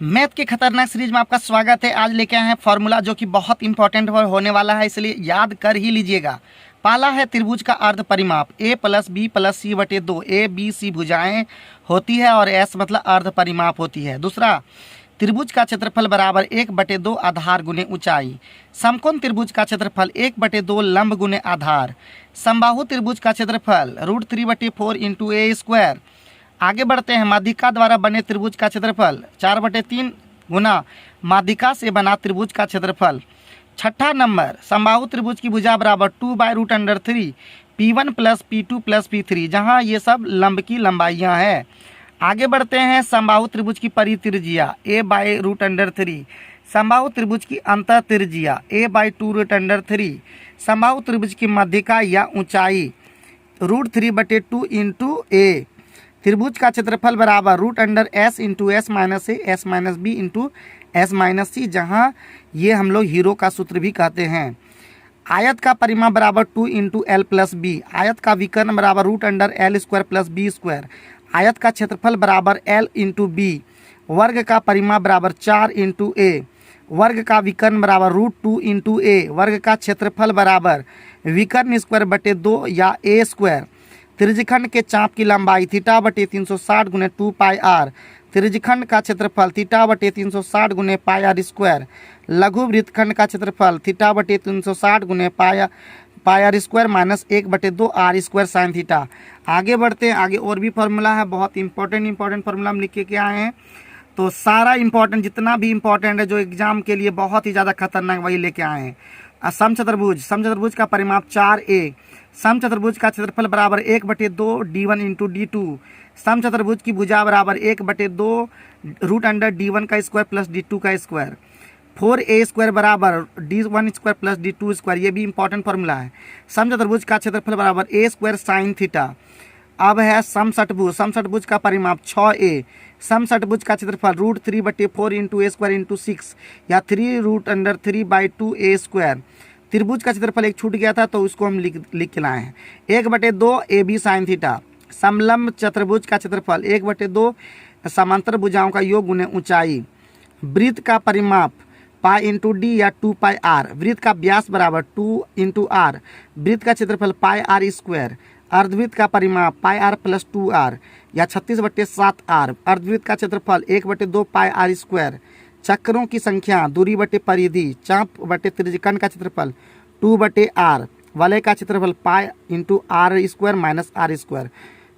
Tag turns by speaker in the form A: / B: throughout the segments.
A: Math के खतरनाक series में आपका स्वागत है। आज लेके आए हैं फॉर्मूला जो कि बहुत इंपॉर्टेंट होने वाला है, इसलिए याद कर ही लीजिएगा। पहला है त्रिभुज का अर्ध परिमाप a प्लस बी प्लस सी बटे 2। ए बी सी भुजाएं होती है और s मतलब अर्ध परिमाप होती है। दूसरा, त्रिभुज का क्षेत्रफल बराबर 1/2 आधार गुने ऊंचाई। समकोण त्रिभुज का क्षेत्रफल 1/2 लंब गुने आधार। समबाहु त्रिभुज का क्षेत्रफल √3/4 इंटू ए स्क्वायर। आगे बढ़ते हैं। माध्यिका द्वारा बने त्रिभुज का क्षेत्रफल 4/3 गुना माध्यिका से बना त्रिभुज का क्षेत्रफल। छठा नंबर, समबाहु त्रिभुज की भुजा बराबर 2/√3 P1 plus P2 plus P3, जहाँ ये सब लंब की लंबाइयाँ हैं। आगे बढ़ते हैं। समबाहु त्रिभुज की परित्रिज्या a/√3। समबाहु त्रिभुज की अंतः त्रिज्या a/2√3। समबाहु त्रिभुज की माध्यिका या ऊंचाई √3/2 इंटू a। त्रिभुज का क्षेत्रफल बराबर √S into S minus a S minus b into S minus c, जहाँ ये हम लोग हीरो का सूत्र भी कहते हैं। आयत का परिमाप बराबर 2 इंटू एल प्लस बी। आयत का विकर्ण बराबर √L² प्लस b²। आयत का क्षेत्रफल बराबर L इंटू बी। वर्ग का परिमाप बराबर 4 इंटू ए। वर्ग का विकर्ण बराबर √2 इंटू ए। वर्ग का क्षेत्रफल बराबर विकर्ण स्क्वायर बटे 2 या a²। त्रिज्यखंड के चाप की लंबाई θ/360 गुने 2πr। त्रिज्यखंड का क्षेत्रफल θ/360 गुने πr²। लघु वृत्तखंड का क्षेत्रफल θ/360 गुने πr² minus 1/2 r² sine theta. आगे बढ़ते हैं। आगे और भी फार्मूला है, बहुत इंपॉर्टेंट फार्मूला हम लिख के आए हैं। तो सारा इंपॉर्टेंट, जितना भी इंपॉर्टेंट है जो एग्जाम के लिए बहुत ही ज़्यादा खतरनाक, वही लेके आए हैं। समचतुर्भुज का परिमाप 4a। समचतुर्भुज का क्षेत्रफल बराबर 1/2 d1 इंटू d2। समचतुर्भुज की भुजा बराबर 1/2 √d1 का स्क्वायर प्लस d2 का स्क्वायर। 4a² बराबर d1² प्लस d2²। ये भी इंपॉर्टेंट फार्मूला है। समचतुर्भुज का क्षेत्रफल बराबर a² साइन थीटा। अब है समषटभुज का परिमाप 6a। समषटभुज का क्षेत्रफल √3/4 इंटू a² इंटू 6 या 3√3/2 a²। त्रिभुज का क्षेत्रफल एक छूट गया था तो उसको हम लिख के लाए हैं 1/2 AB साइन थीटा। समलंब चतुर्भुज का क्षेत्रफल 1/2 समांतर भुजाओं का योग गुने ऊंचाई। वृत्त का परिमाप π इंटू डी या 2πr। वृत्त का व्यास बराबर 2 इंटू r। वृत्त का क्षेत्रफल πr²। अर्धवृत्त का परिमाप πr प्लस 2r या 36/7r। अर्धवृत्त का क्षेत्रफल 1/2 πr²। चक्रों की संख्या दूरी बटे परिधि चाप बटे त्रिज्यखंड का क्षेत्रफल 2/r। वलय का क्षेत्रफल π इंटू r² माइनस r²।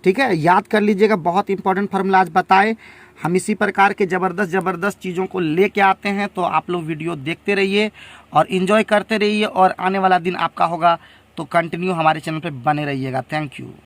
A: ठीक है, याद कर लीजिएगा। बहुत इंपॉर्टेंट फार्मूला आज बताए हम। इसी प्रकार के ज़बरदस्त चीज़ों को लेके आते हैं, तो आप लोग वीडियो देखते रहिए और इन्जॉय करते रहिए। और आने वाला दिन आपका होगा तो कंटिन्यू हमारे चैनल पे बने रहिएगा। Thank you.